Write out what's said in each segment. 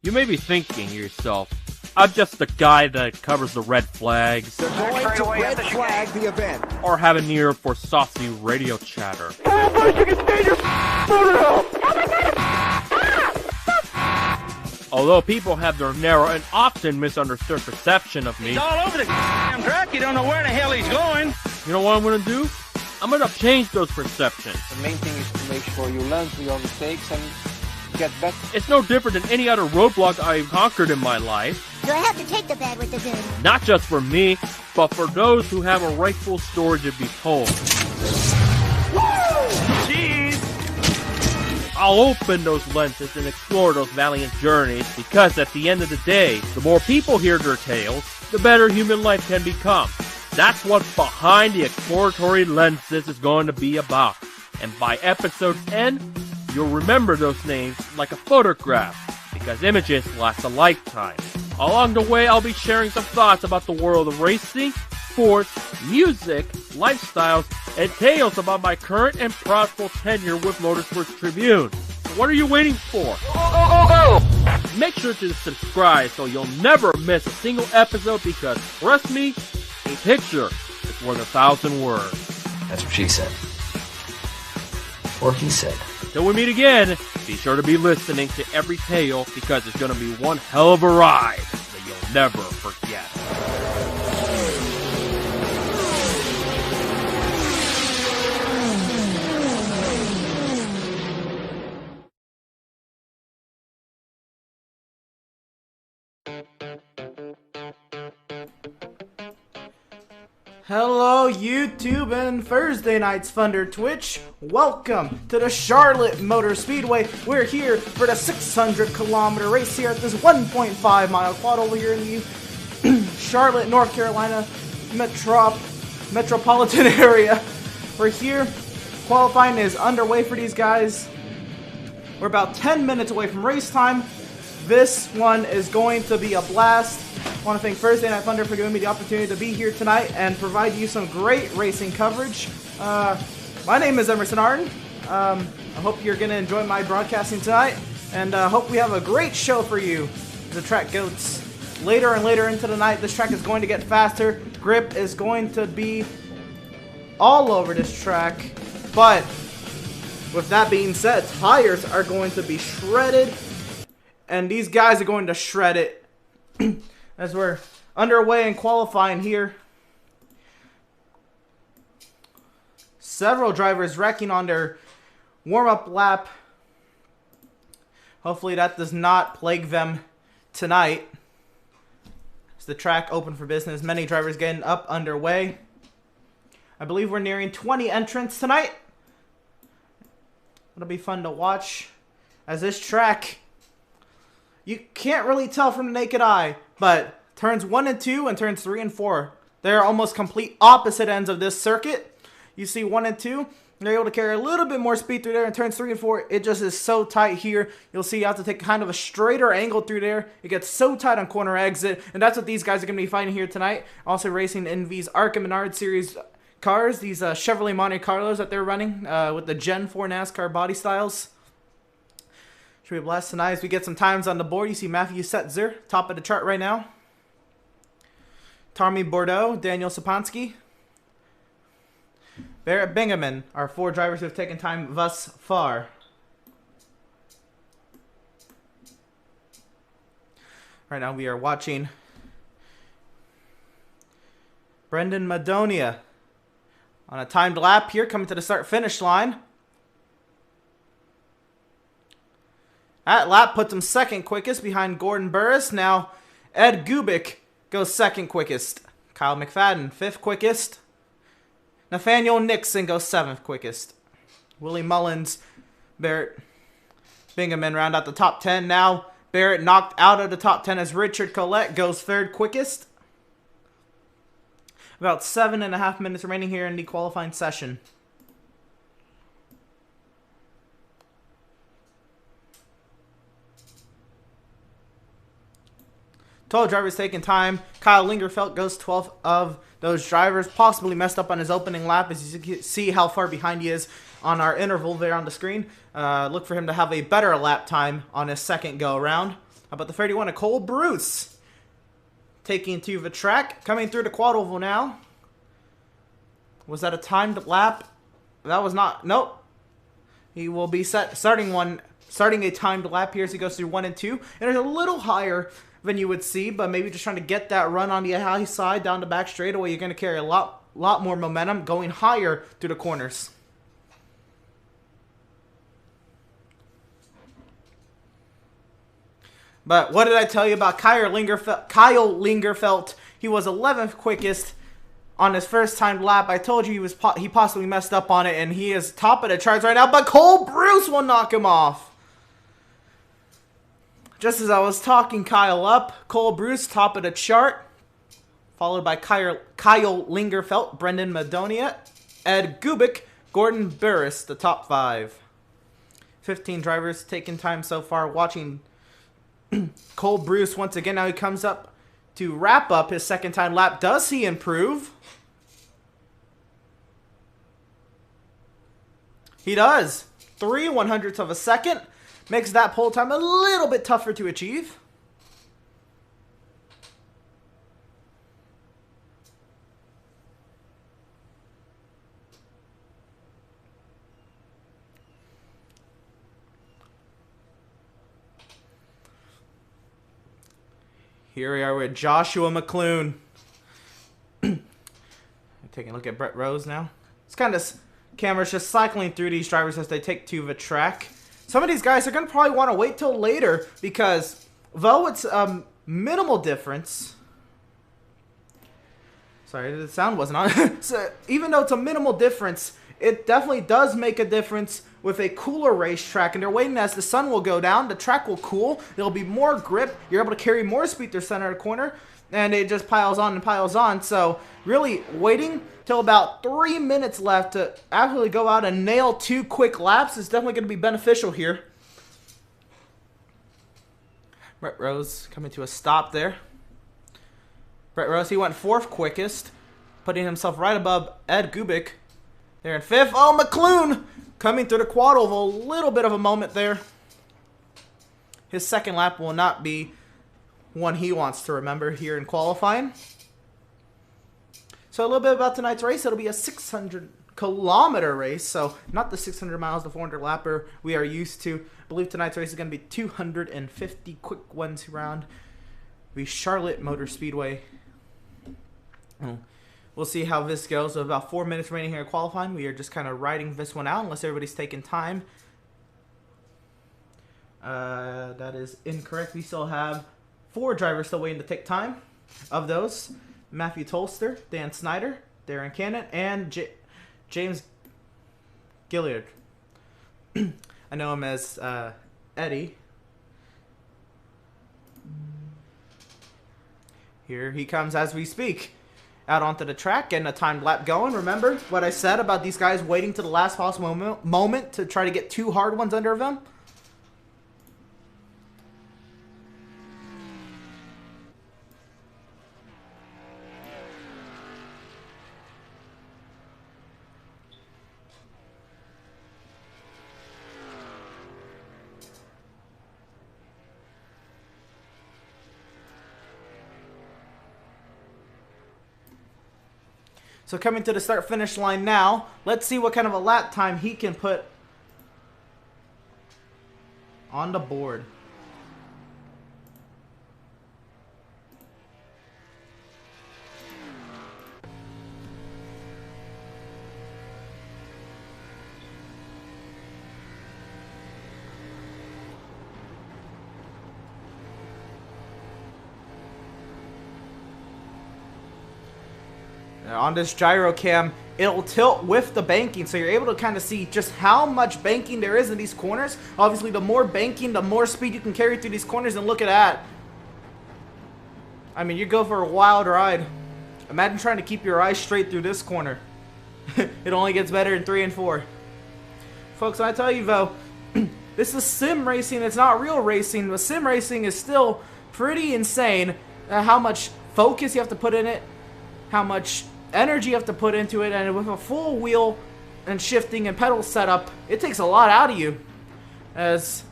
You may be thinking to yourself, I'm just the guy that covers the red flags, They're going to red flag the event. or have an ear for saucy radio chatter. Although people have their narrow and often misunderstood perception of me, He's all over the damn track. You don't know where the hell he's going. you know what I'm gonna do? I'm gonna change those perceptions. The main thing is to make sure you learn from your mistakes and get better. It's no different than any other roadblock I've conquered in my life. Do I have to take the bad with the good? Not just for me, but for those who have a rightful story to be told. Jeez. I'll open those lenses and explore those valiant journeys because at the end of the day, the more people hear their tales, the better human life can become. That's what Behind the Exploratory Lenses is going to be about. And by episode's end, you'll remember those names like a photograph because images last a lifetime. Along the way, I'll be sharing some thoughts about the world of racing, sports, music, lifestyles, and tales about my current and proudful tenure with Motorsports Tribune. So what are you waiting for? Make sure to subscribe so you'll never miss a single episode because, trust me, a picture is worth 1,000 words. That's what she said. Or he said. Till we meet again, be sure to be listening to every tale because it's going to be one hell of a ride that you'll never forget. Hello YouTube and Thursday Night's Thunder Twitch. Welcome to the Charlotte Motor Speedway. We're here for the 600-kilometer race here at this 1.5-mile quad over here in the Charlotte, North Carolina metropolitan area. We're here. Qualifying is underway for these guys. We're about 10 minutes away from race time. This one is going to be a blast. I want to thank Thursday Night Thunder for giving me the opportunity to be here tonight and provide you some great racing coverage. My name is Emerson Arden. I hope you're going to enjoy my broadcasting tonight, and hope we have a great show for you. The track goes later and later into the night. This track is going to get faster. Grip is going to be all over this track, but with that being said, tires are going to be shredded, and these guys are going to shred it. As we're underway and qualifying here. Several drivers wrecking on their warm-up lap. Hopefully that does not plague them tonight. Is the track open for business? Many drivers getting up underway. I believe we're nearing 20 entrants tonight. It'll be fun to watch. As this track, you can't really tell from the naked eye, but turns 1 and 2 and turns 3 and 4, they're almost complete opposite ends of this circuit. You see 1 and 2, they're able to carry a little bit more speed through there, and turns 3 and 4, it just is so tight here. You'll see you have to take kind of a straighter angle through there. It gets so tight on corner exit, and that's what these guys are going to be fighting here tonight. Also racing Envy's Arca Menard Series cars, these Chevrolet Monte Carlos that they're running with the Gen 4 NASCAR body styles. Should be a blast tonight as we get some times on the board. You see Matthew Setzer, top of the chart right now. Tommy Bordeaux, Daniel Sapansky, Barrett Bingaman are 4 drivers who have taken time thus far. Right now we are watching Brendan Madonia on a timed lap here, coming to the start-finish line. That lap puts him second quickest behind Gordon Burris. Now Ed Gubick goes second quickest. Kyle McFadden, 5th quickest. Nathaniel Nixon goes 7th quickest. Willie Mullins, Barrett Bingaman round out the top 10. Now Barrett knocked out of the top 10 as Richard Collette goes 3rd quickest. About 7.5 minutes remaining here in the qualifying session. Total drivers taking time. Kyle Lingerfeld goes 12th of those drivers. Possibly messed up on his opening lap, as you can see how far behind he is on our interval there on the screen. Look for him to have a better lap time on his second go around. How about the 31 of Cole Bruce? Taking to the track, coming through the quad oval now. Was that a timed lap? That was not. Nope. He will be starting a timed lap here as he goes through 1 and 2. And it's a little higher than you would see, but maybe just trying to get that run on the high side down the back straightaway. You're going to carry a lot more momentum going higher through the corners. But what did I tell you about Kyle Lingerfelt? He was 11th quickest on his first timed lap. I told you he possibly messed up on it, and he is top of the charts right now. But Cole Bruce will knock him off. Just as I was talking Kyle up, Cole Bruce top of the chart, followed by Kyle Lingerfelt, Brendan Madonia, Ed Gubick, Gordon Burris, the top 5. 15 drivers taking time so far watching Cole Bruce once again. Now he comes up to wrap up his second time lap. Does he improve? He does. 3/100ths of a second. Makes that pole time a little bit tougher to achieve. Here we are with Joshua McClune. Taking a look at Brett Rose now. It's kind of camera's just cycling through these drivers as they take to the track. Some of these guys are going to probably want to wait till later because though it's minimal difference. Sorry, the sound wasn't on. So even though it's a minimal difference, it definitely does make a difference with a cooler racetrack, and they're waiting as the sun will go down, the track will cool, there'll be more grip, you're able to carry more speed through center of the corner, and it just piles on and piles on. So really waiting till about 3 minutes left to actually go out and nail 2 quick laps is definitely going to be beneficial here. Brett Rose coming to a stop there. Brett Rose, he went 4th quickest, putting himself right above Ed Gubick there in 5th. Oh, McClune coming through the quad oval, a little bit of a moment there. His second lap will not be one he wants to remember here in qualifying. So a little bit about tonight's race. It'll be a 600-kilometer race, so not the 600 miles, the 400 lapper we are used to. I believe tonight's race is going to be 250 quick ones around the Charlotte Motor Speedway. We'll see how this goes. So about 4 minutes remaining here at qualifying. We are just kind of riding this one out unless everybody's taking time. That is incorrect. We still have 4 drivers still waiting to take time. Of those, Matthew Tolster, Dan Snyder, Darren Cannon, and James Gilliard. I know him as Eddie. Here he comes as we speak. Out onto the track, getting a timed lap going. Remember what I said about these guys waiting to the last possible moment to try to get 2 hard ones under them? So coming to the start-finish line now, let's see what kind of a lap time he can put on the board. On this gyro cam, it'll tilt with the banking, so you're able to kind of see just how much banking there is in these corners. Obviously, the more banking, the more speed you can carry through these corners, and look at that. I mean, you go for a wild ride. Imagine trying to keep your eyes straight through this corner. It only gets better in 3 and 4. Folks, I tell you though, this is sim racing, it's not real racing, but sim racing is still pretty insane. How much focus you have to put in it, how much energy you have to put into it, and with a full wheel and shifting and pedal setup, it takes a lot out of you. As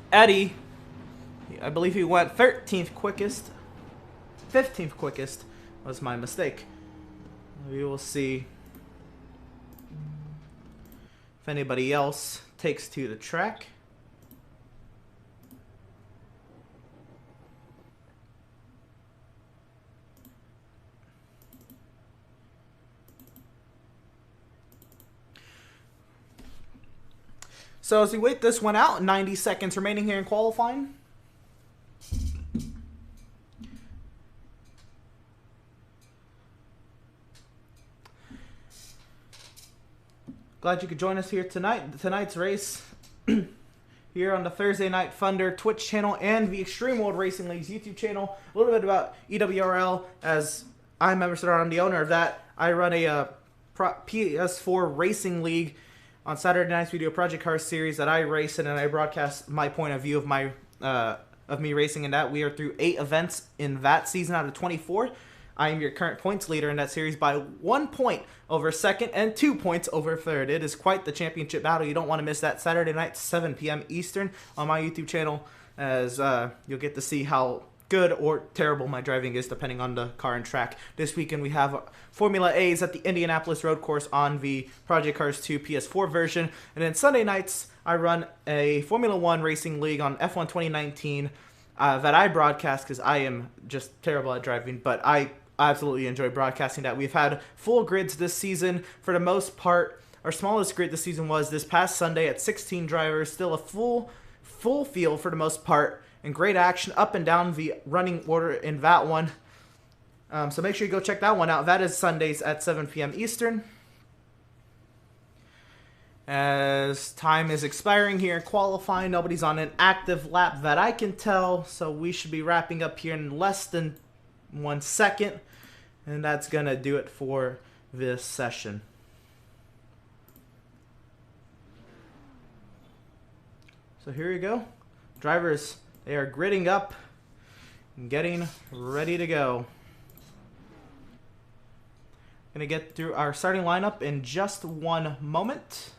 Eddie, I believe he went 13th quickest. 15th quickest was my mistake. We will see if anybody else takes to the track. So as we wait this one out, 90 seconds remaining here in qualifying. Glad you could join us here tonight. Tonight's race here on the Thursday Night Thunder Twitch channel and the Extreme World Racing League's YouTube channel. A little bit about EWRL, as I'm the owner of that. I run a PS4 Racing League on Saturday night's Video Project Cars series that I race in, and I broadcast my point of view of my of me racing in that. We are through 8 events in that season out of 24. I am your current points leader in that series by 1 point over second and 2 points over third. It is quite the championship battle. You don't want to miss that Saturday night, 7 p.m. Eastern on my YouTube channel, as you'll get to see how good or terrible my driving is depending on the car and track. This weekend we have Formula A's at the Indianapolis Road Course on the Project Cars 2 PS4 version. And then Sunday nights I run a Formula 1 Racing League on F1 2019 that I broadcast because I am just terrible at driving, but I absolutely enjoy broadcasting that. We've had full grids this season for the most part. Our smallest grid this season was this past Sunday at 16 drivers. Still a full field for the most part, and great action up and down the running order in that one. So make sure you go check that one out. That is Sundays at 7 p.m. Eastern. As time is expiring here in qualifying, nobody's on an active lap that I can tell, so we should be wrapping up here in less than 1 second, and that's gonna do it for this session. So here you go. Drivers, they are gridding up and getting ready to go. Gonna get through our starting lineup in just 1 moment.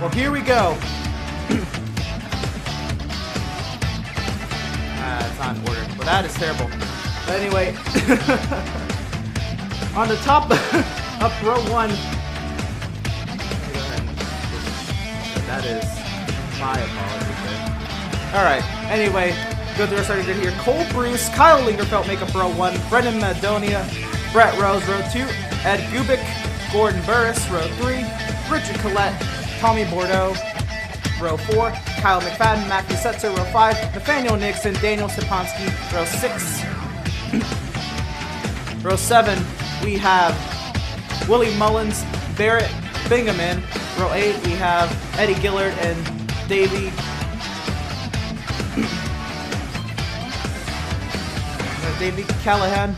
Well, here we go. It's not in order. Well, that is terrible. But anyway, on the top up row 1. That is my apologies there. Alright, anyway, go through our starting grid here. Cole Bruce, Kyle Lingerfelt make up row 1. Brendan Madonia, Brett Rose, row 2. Ed Gubick, Gordon Burris, row 3. Richard Collette, Tommy Bordeaux, row 4. Kyle McFadden, Matthew Setzer, row 5. Nathaniel Nixon, Daniel Stepanski, row 6. Row 7, we have Willie Mullins, Barrett Bingaman. Row 8, we have Eddie Gillard and Davey Callahan.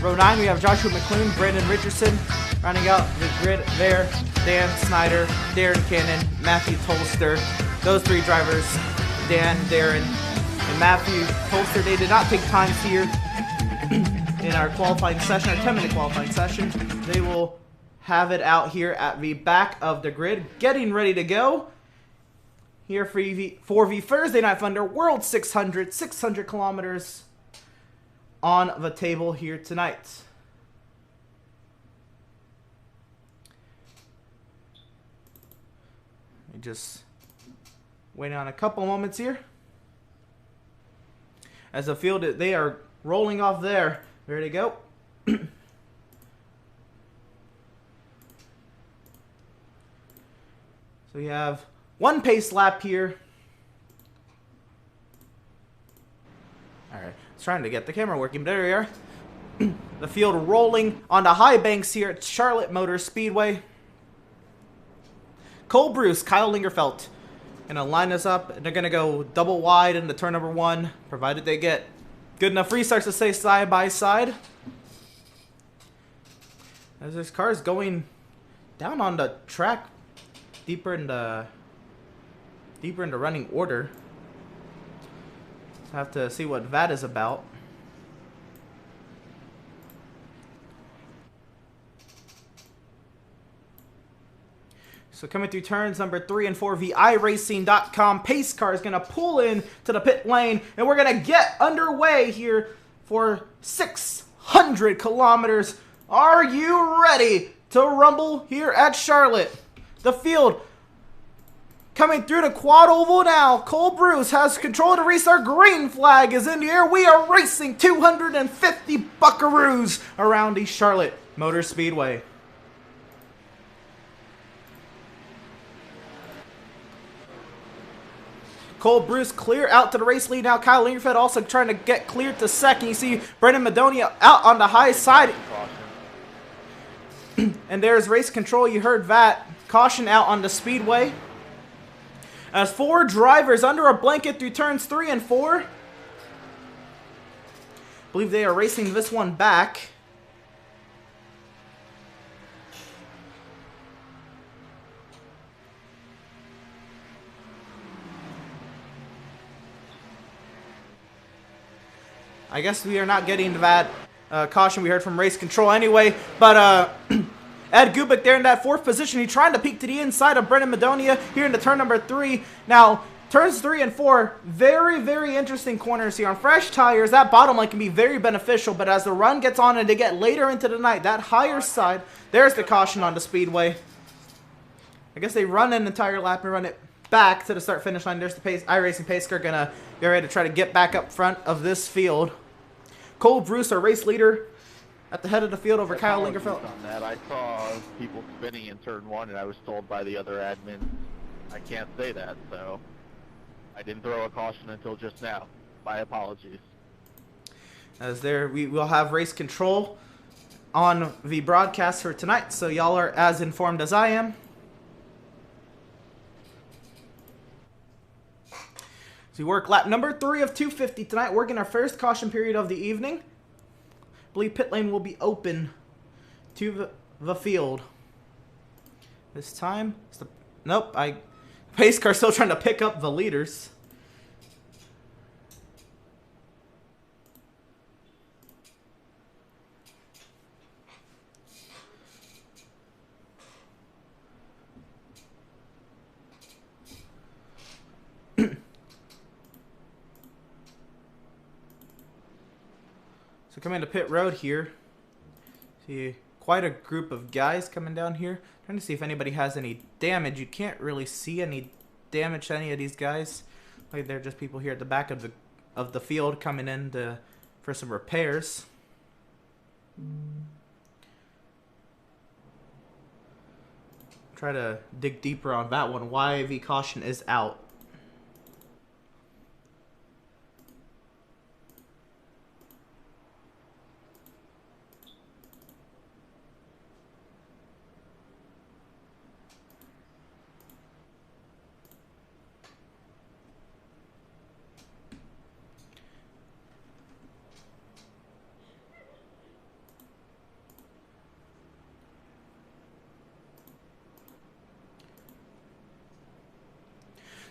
Row 9, we have Joshua McClune, Brandon Richardson. Rounding out the grid there, Dan Snyder, Darren Cannon, Matthew Tolster. Those 3 drivers, Dan, Darren, and Matthew Tolster, they did not take times here in our qualifying session, our 10-minute qualifying session. They will have it out here at the back of the grid, getting ready to go here for the Thursday Night Thunder World 600 kilometers on the table here tonight. Just waiting on a couple moments here as the field, they are rolling off there. Ready to go. So we have 1 pace lap here. Alright, I was trying to get the camera working, but there we are. The field rolling on the high banks here at Charlotte Motor Speedway. Cole Bruce, Kyle Lingerfelt gonna line us up, and they're gonna go double wide into turn number 1, provided they get Good enough restarts to stay side by side. As this car is going down on the track, deeper into running order. So I have to see what that is about. So coming through turns number 3 and 4, ViRacing.com pace car is going to pull in to the pit lane, and we're going to get underway here for 600 kilometers. Are you ready to rumble here at Charlotte? The field coming through the quad oval now. Cole Bruce has control of the restart. Green flag is in the air. We are racing 250 buckaroos around the Charlotte Motor Speedway. Cole Bruce clear out to the race lead now. Kyle Lingerfeld also trying to get cleared to second. You see Brendan Madonia out on the high side. And there's race control. You heard that. Caution out on the speedway. As 4 drivers under a blanket through turns 3 and 4. I believe they are racing this one back. I guess we are not getting that caution we heard from race control anyway. But Ed Gubick there in that 4th position. He's trying to peek to the inside of Brendan Madonia here in the turn number 3. Now, turns 3 and 4, very, very interesting corners here. On fresh tires, that bottom line can be very beneficial. But as the run gets on and they get later into the night, that higher side, there's the caution on the speedway. I guess they run an entire lap and run it back to the start-finish line. There's the iRacing pace car going to get ready to try to get back up front of this field. Cole Bruce, our race leader, at the head of the field over Kyle Lingerfeld. On that, I saw people spinning in turn 1, and I was told by the other admin I can't say that, so I didn't throw a caution until just now. My apologies. As there, we will have race control on the broadcast for tonight, so y'all are as informed as I am. So we work lap number 3 of 250 tonight, working our first caution period of the evening. I believe pit lane will be open to the field. This time, nope, pace car still trying to pick up the leaders. So coming to pit road here, see quite a group of guys coming down here. Trying to see if anybody has any damage. You can't really see any damage to any of these guys. Like they're just people here at the back of the field coming in for some repairs. Try to dig deeper on that one. Why the caution is out.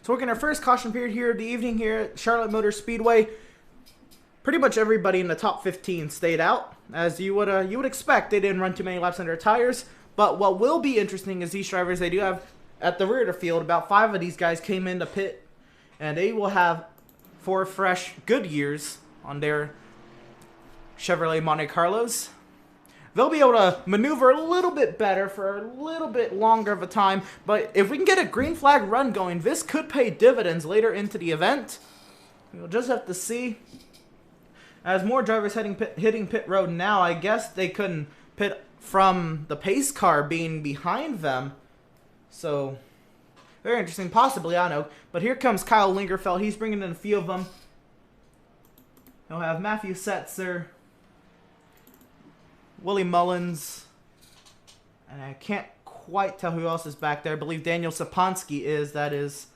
So working our first caution period here of the evening here at Charlotte Motor Speedway. Pretty much everybody in the top 15 stayed out, as you would expect. They didn't run too many laps under their tires. But what will be interesting is these drivers, they do have at the rear of the field, about 5 of these guys came into pit, and they will have 4 fresh Goodyears on their Chevrolet Monte Carlos. They'll be able to maneuver a little bit better for a little bit longer of a time. But if we can get a green flag run going, this could pay dividends later into the event. We'll just have to see. As more drivers hitting pit road now, I guess they couldn't pit from the pace car being behind them. So, very interesting. Possibly, I know. But here comes Kyle Lingerfeld. He's bringing in a few of them. He'll have Matthew Setzer, Willie Mullins, and I can't quite tell who else is back there. I believe Daniel Saponsky is. That is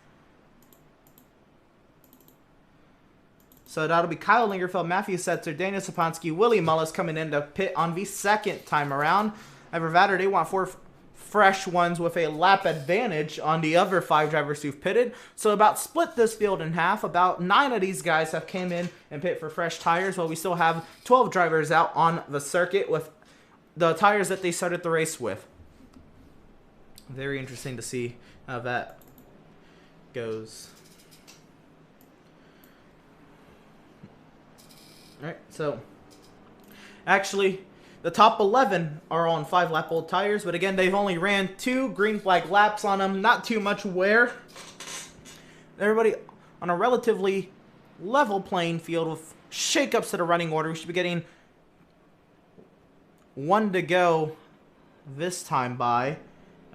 So that'll be Kyle Lingerfeld, Matthew Setzer, Daniel Saponski, Willie Mullis coming in to pit on the second time around. However, Vader, they want 4 fresh ones with a lap advantage on the other 5 drivers who've pitted. So about split this field in half. About 9 of these guys have came in and pit for fresh tires, while we still have 12 drivers out on the circuit with the tires that they started the race with. Very interesting to see how that goes. Alright, so actually the top 11 are on 5-lap old tires, but again, they've only ran 2 green flag laps on them. Not too much wear. Everybody on a relatively level playing field with shakeups to the running order. We should be getting 1 to go this time by,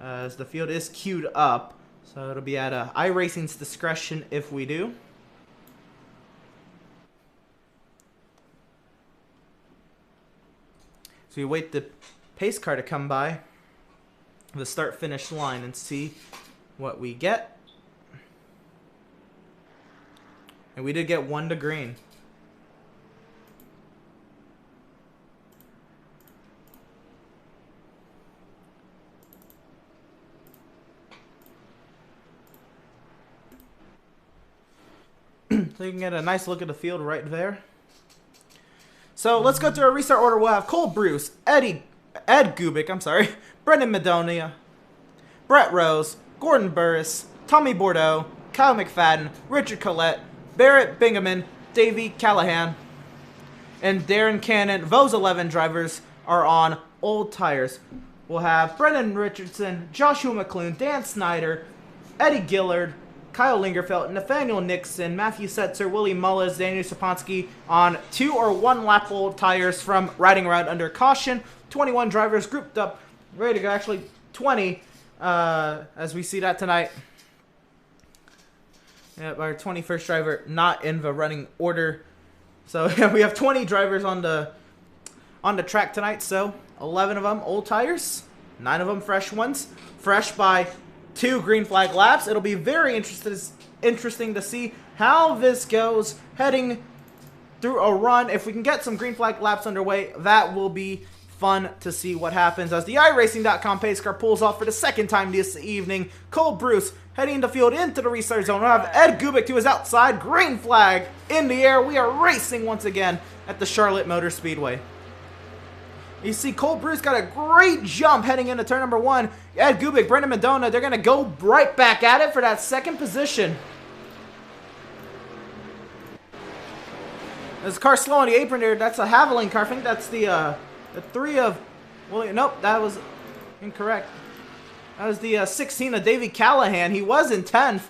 as the field is queued up. So it'll be at iRacing's discretion if we do. So we wait the pace car to come by the start-finish line and see what we get. And we did get 1 to green. So you can get a nice look at the field right there. So let's go through our restart order. We'll have Cole Bruce, Ed Gubic, Brendan Madonia, Brett Rose, Gordon Burris, Tommy Bordeaux, Kyle McFadden, Richard Collette, Barrett Bingaman, Davey Callahan, and Darren Cannon. Those 11 drivers are on old tires. We'll have Brendan Richardson, Joshua McClune, Dan Snyder, Eddie Gillard, Kyle Lingerfeld, Nathaniel Nixon, Matthew Setzer, Willie Mullis, Daniel Saponski on 2 or 1 lap old tires from riding around under caution. 21 drivers grouped up, ready to go. Actually, 20, as we see that tonight. Yep, our 21st driver not in the running order. So yeah, we have 20 drivers on the track tonight. So 11 of them old tires, 9 of them fresh ones. Fresh by 2 green flag laps. It'll be very interesting to see how this goes heading through a run. If we can get some green flag laps underway, that will be fun to see what happens as the iRacing.com pace car pulls off for the second time this evening. Cole Bruce heading the field into the restart zone. We'll have Ed Gubic to his outside. Green flag in the air. We are racing once again at the Charlotte Motor Speedway. You see Cole Bruce got a great jump heading into turn number 1. Ed Gubic, Brendan Madonna, they're going to go right back at it for that second position. This car slow on the apron there. That's a Haviland car. I think that's the 3 of... Well, nope, that was incorrect. That was the 16 of Davey Callahan. He was in 10th.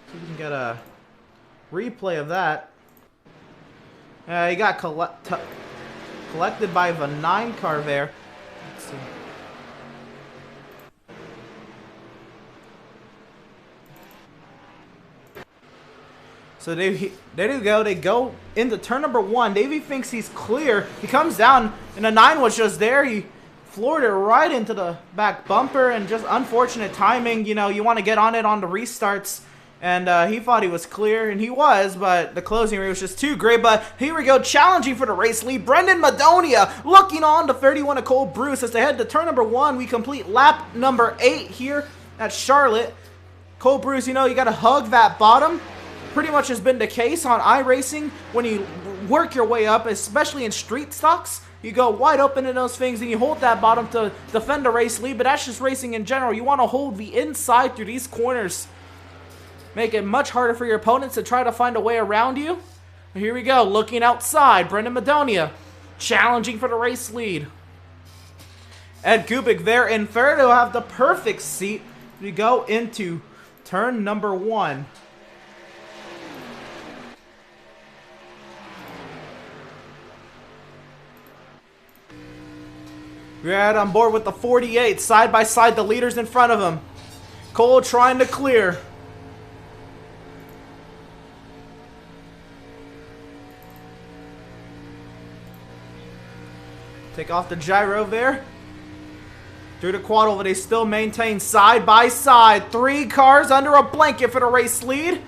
So we can get a replay of that. He got collected by the 9 car there. Let's see. So there you go. They go into turn number 1. Davey thinks he's clear. He comes down, and the 9 was just there. He floored it right into the back bumper, and just unfortunate timing. You know, you want to get on it on the restarts. And he thought he was clear, and he was, but the closing rate was just too great. But here we go, challenging for the race lead. Brendan Madonia looking on to 31 of Cole Bruce as they head to turn number 1. We complete lap number 8 here at Charlotte. Cole Bruce, you know, you got to hug that bottom. Pretty much has been the case on iRacing. When you work your way up, especially in street stocks, you go wide open in those things, and you hold that bottom to defend the race lead. But that's just racing in general. You want to hold the inside through these corners. Make it much harder for your opponents to try to find a way around you. Here we go, looking outside. Brendan Madonia challenging for the race lead. Ed Gubic there in third. He'll have the perfect seat to go into turn number 1. We're out on board with the 48. Side by side, the leaders in front of him. Cole trying to clear. Take off the gyro there. Through the quad oval, they still maintain side by side. 3 cars under a blanket for the race lead.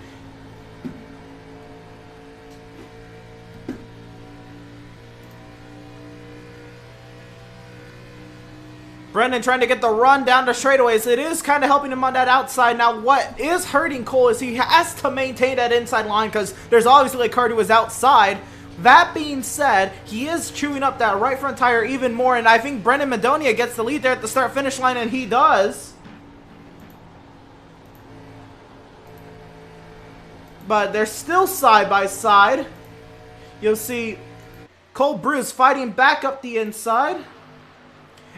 Brendan trying to get the run down the straightaways. It is kind of helping him on that outside. Now, what is hurting Cole is he has to maintain that inside line because there's obviously a car who is outside. That being said, he is chewing up that right front tire even more, and I think Brendan Madonia gets the lead there at the start-finish line, and he does. But they're still side by side. You'll see Cole Bruce fighting back up the inside.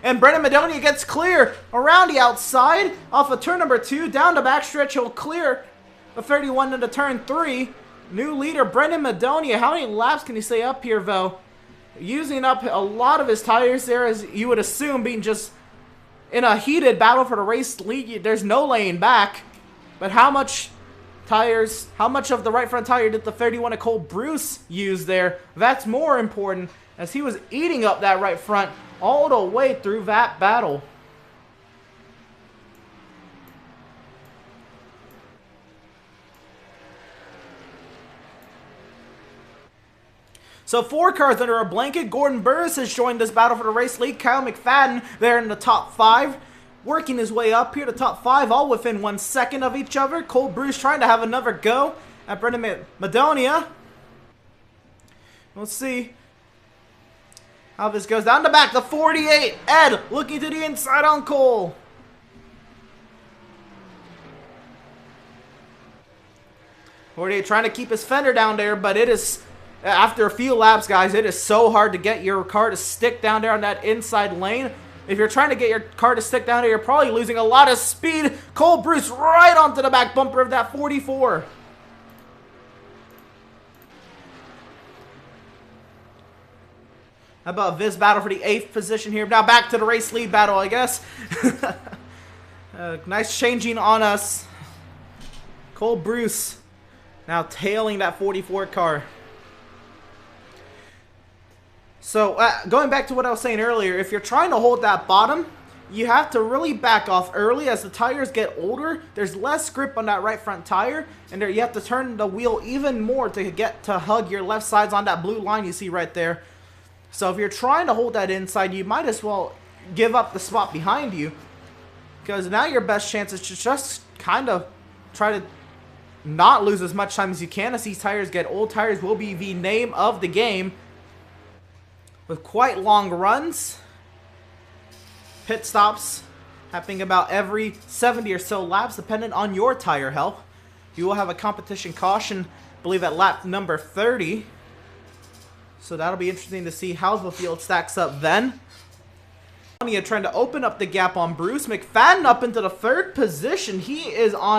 And Brendan Madonia gets clear around the outside off of turn number 2. Down the backstretch, he'll clear the 31 into turn 3. New leader, Brendan Madonia. How many laps can he stay up here, though? Using up a lot of his tires there, as you would assume, being just in a heated battle for the race lead. There's no laying back. But how much tires, how much of the right front tire did the 31 of Cole Bruce use there? That's more important, as he was eating up that right front all the way through that battle. So 4 cars under a blanket. Gordon Burris has joined this battle for the race lead. Kyle McFadden there in the top 5. Working his way up here to top 5, all within 1 second of each other. Cole Bruce trying to have another go at Brendan Madonia. We'll see how this goes. Down the back, the 48. Ed looking to the inside on Cole. Trying to keep his fender down there, but it is, after a few laps, guys, it is so hard to get your car to stick down there on that inside lane. If you're trying to get your car to stick down there, you're probably losing a lot of speed. Cole Bruce right onto the back bumper of that 44. How about this battle for the 8th position here? Now back to the race lead battle, I guess. Nice changing on us. Cole Bruce now tailing that 44 car. So, going back to what I was saying earlier, if you're trying to hold that bottom, you have to really back off early. As the tires get older, there's less grip on that right front tire, and you have to turn the wheel even more to get to hug your left sides on that blue line you see right there. So if you're trying to hold that inside, you might as well give up the spot behind you, because now your best chance is to just kind of try to not lose as much time as you can as these tires get old. Tires will be the name of the game, with quite long runs. Pit stops happening about every 70 or so laps, depending on your tire health. You will have a competition caution, I believe, at lap number 30. So that'll be interesting to see how the field stacks up then. Trying to open up the gap on Bruce. McFadden up into the 3rd position. He is on